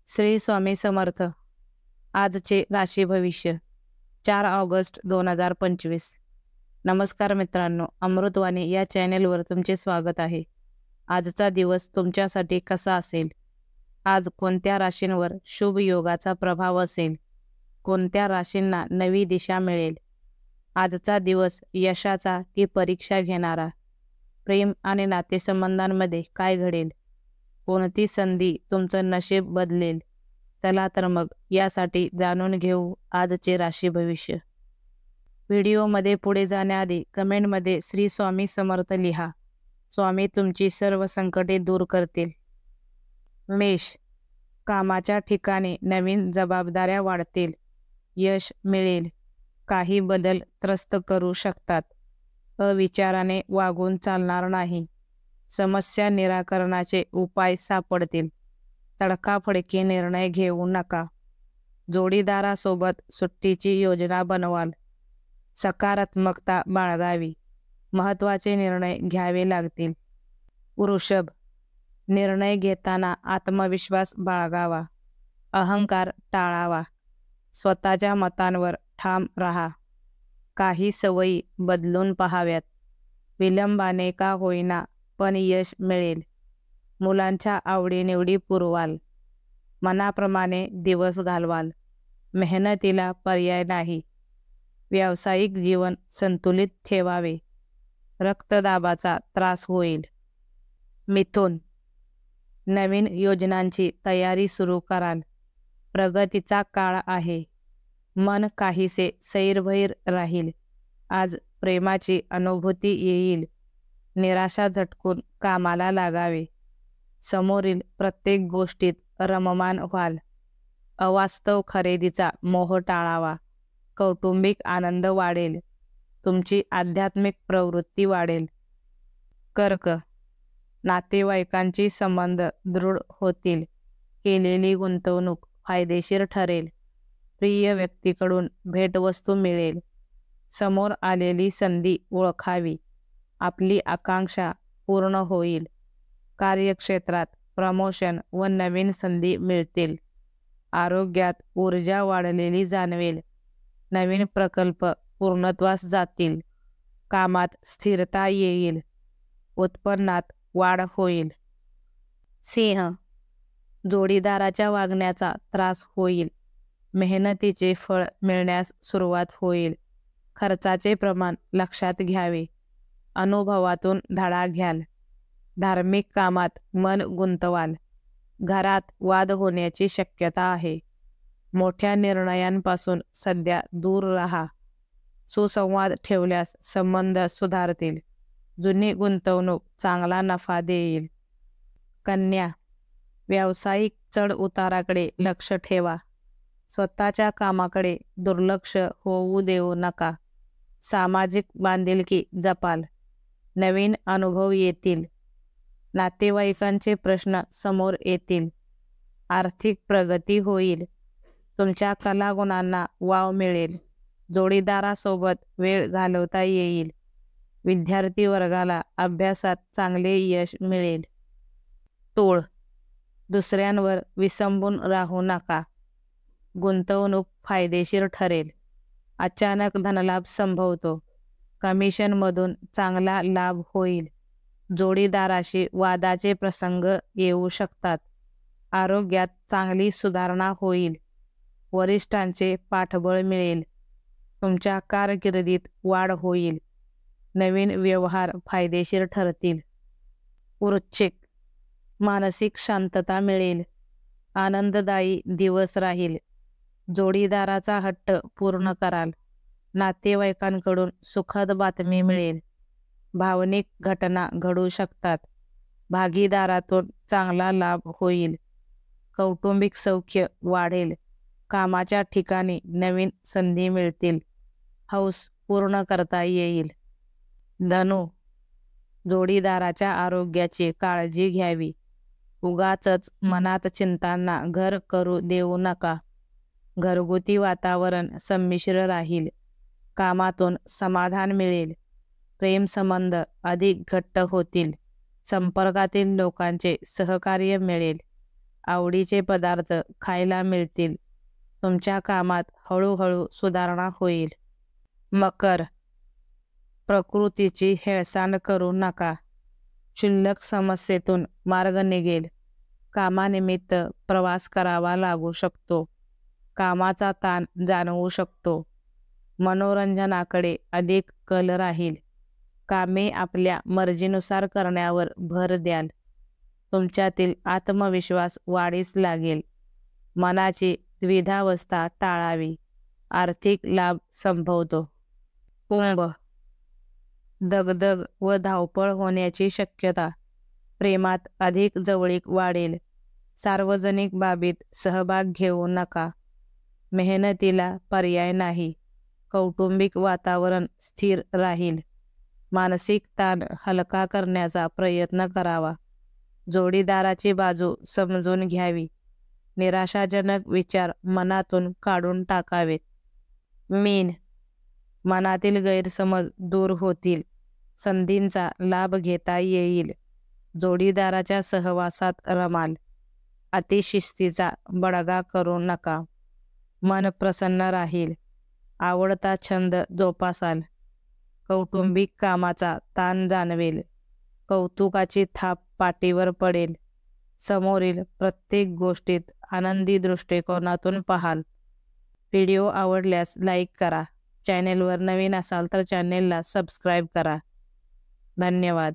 श्री स्वामी समर्थ. आजचे राशी भविष्य 4 ऑगस्ट 2025. नमस्कार मित्रांनो, अमृतवाणी या चॅनेलवर तुमचे स्वागत आहे. आजचा दिवस तुमच्यासाठी कसा असेल? आज कोणत्या राशींवर शुभ योगाचा प्रभाव असेल? कोणत्या राशींना नवी दिशा मिळेल? आजचा दिवस यशाचा की परीक्षा घेणारा? प्रेम आणि नातेसंबंधांमध्ये काय घडेल? कोणती संधी तुमचं नशीब बदलेल? चला तर मग यासाठी जाणून घेऊ आजचे राशी भविष्य. व्हिडिओमध्ये पुढे जाण्याआधी कमेंटमध्ये श्री स्वामी समर्थ लिहा. स्वामी तुमची सर्व संकटे दूर करतील. मेष. कामाच्या ठिकाणी नवीन जबाबदाऱ्या वाढतील. यश मिळेल. काही बदल त्रस्त करू शकतात. अविचाराने वागून चालणार नाही. समस्या निराकरणाचे उपाय सापडतील. तडकाफडकी निर्णय घेऊ नका. जोडीदारासोबत सुट्टीची योजना बनवाल. सकारात्मकता बाळगावी. महत्त्वाचे निर्णय घ्यावे लागतील. वृषभ. निर्णय घेताना आत्मविश्वास बाळगावा. अहंकार टाळावा. स्वतःच्या मतांवर ठाम राहा. काही सवयी बदलून पहाव्यात. विलंबाने का होईना पण यश मिळेल. मुलांच्या आवडीनिवडी पुरवाल. मनाप्रमाणे दिवस घालवाल. मेहनतीला पर्याय नाही. व्यावसायिक जीवन संतुलित ठेवावे. रक्तदाबाचा त्रास होईल. मिथुन. नवीन योजनांची तयारी सुरू कराल. प्रगतीचा काळ आहे. मन काहीसे सैरभैर राहील. आज प्रेमाची अनुभूती येईल. निराशा झटकून कामाला लागावे. समोरील प्रत्येक गोष्टीत रममान व्हाल. अवास्तव खरेदीचा मोह टाळावा. कौटुंबिक आनंद वाढेल. तुमची आध्यात्मिक प्रवृत्ती वाढेल. कर्क. नातेवाईकांची संबंध दृढ होतील. केलेली गुंतवणूक फायदेशीर ठरेल. प्रिय व्यक्तीकडून भेटवस्तू मिळेल. समोर आलेली संधी ओळखावी. आपली आकांक्षा पूर्ण होईल. कार्यक्षेत्रात प्रमोशन व नवीन संधी मिळतील. आरोग्यात ऊर्जा वाढलेली जाणवेल. नवीन प्रकल्प पूर्णत्वास जातील. कामात स्थिरता येईल. उत्पन्नात वाढ होईल. सिंह. जोडीदाराच्या वागण्याचा त्रास होईल. मेहनतीचे फळ मिळण्यास सुरुवात होईल. खर्चाचे प्रमाण लक्षात घ्यावे. अनुभवातून धडा घ्याल. धार्मिक कामात मन गुंतवाल. घरात वाद होण्याची शक्यता आहे. मोठ्या निर्णयांपासून सध्या दूर राहा. सुसंवाद ठेवल्यास संबंध सुधारतील. जुनी गुंतवणूक चांगला नफा देईल. कन्या. व्यावसायिक चढउताराकडे लक्ष ठेवा. स्वतःच्या कामाकडे दुर्लक्ष होऊ देऊ नका. सामाजिक बांधिलकी जपाल. नवीन अनुभव येतील. नातेवाईकांचे प्रश्न समोर येतील. आर्थिक प्रगती होईल. तुमच्या कलागुणांना वाव मिळेल. जोडीदारासोबत वेळ घालवता येईल. विद्यार्थी वर्गाला अभ्यासात चांगले यश मिळेल. तूळ. दुसऱ्यांवर विसंबून राहू नका. गुंतवणूक फायदेशीर ठरेल. अचानक धनलाभ संभवतो. कमिशनमधून चांगला लाभ होईल. जोडीदाराशी वादाचे प्रसंग येऊ शकतात. आरोग्यात चांगली सुधारणा होईल. वरिष्ठांचे पाठबळ मिळेल. तुमच्या कारकिर्दीत वाढ होईल. नवीन व्यवहार फायदेशीर ठरतील. वृश्चिक. मानसिक शांतता मिळेल. आनंददायी दिवस राहील. जोडीदाराचा हट्ट पूर्ण कराल. नातेवाईकांकडून सुखद बातमी मिळेल. भावनिक घटना घडू शकतात. भागीदारातून चांगला लाभ होईल. कौटुंबिक सौख्य वाढेल. कामाच्या ठिकाणी नवीन संधी मिळतील. हौस पूर्ण करता येईल. धनु. जोडीदाराच्या आरोग्याची काळजी घ्यावी. उगाचच मनात चिंतांना घर करू देऊ नका. घरगुती वातावरण संमिश्र राहील. कामातून समाधान मिळेल. प्रेमसंबंध अधिक घट्ट होतील. संपर्कातील लोकांचे सहकार्य मिळेल. आवडीचे पदार्थ खायला मिळतील. तुमच्या कामात हळूहळू सुधारणा होईल. मकर, प्रकृतीची हेळसांड करू नका. क्षुल्लक समस्येतून मार्ग निघेल. कामानिमित्त प्रवास करावा लागू शकतो. कामाचा ताण जाणवू शकतो. मनोरंजनाकडे अधिक कल राहील. कामे आपल्या मर्जीनुसार करण्यावर भर द्याल. तुमच्यातील आत्मविश्वास वाढीस लागेल. मनाची द्विधावस्था टाळावी. आर्थिक लाभ संभवतो. कुंभ, दगदग व धावपळ होण्याची शक्यता. प्रेमात अधिक जवळीक वाढेल. सार्वजनिक बाबीत सहभाग घेऊ नका. मेहनतीला पर्याय नाही. कौटुंबिक वातावरण स्थिर राहील. मानसिक ताण हलका करण्याचा प्रयत्न करावा. जोडीदाराची बाजू समजून घ्यावी. निराशाजनक विचार मनातून काढून टाकावेत. मीन, मनातील गैरसमज दूर होतील. संधींचा लाभ घेता येईल. जोडीदाराच्या सहवासात रमाल. अतिशिस्तीचा बडगा करू नका. मन प्रसन्न राहील. आवडता छंद जोपासाल. कौटुंबिक कामाचा ताण जाणवेल. कौतुकाची थाप पाठीवर पडेल. समोरील प्रत्येक गोष्टीत आनंदी दृष्टिकोनातून पाहाल. व्हिडिओ आवडल्यास लाईक करा. चॅनेलवर नवीन असाल तर चॅनेलला सबस्क्राईब करा. धन्यवाद.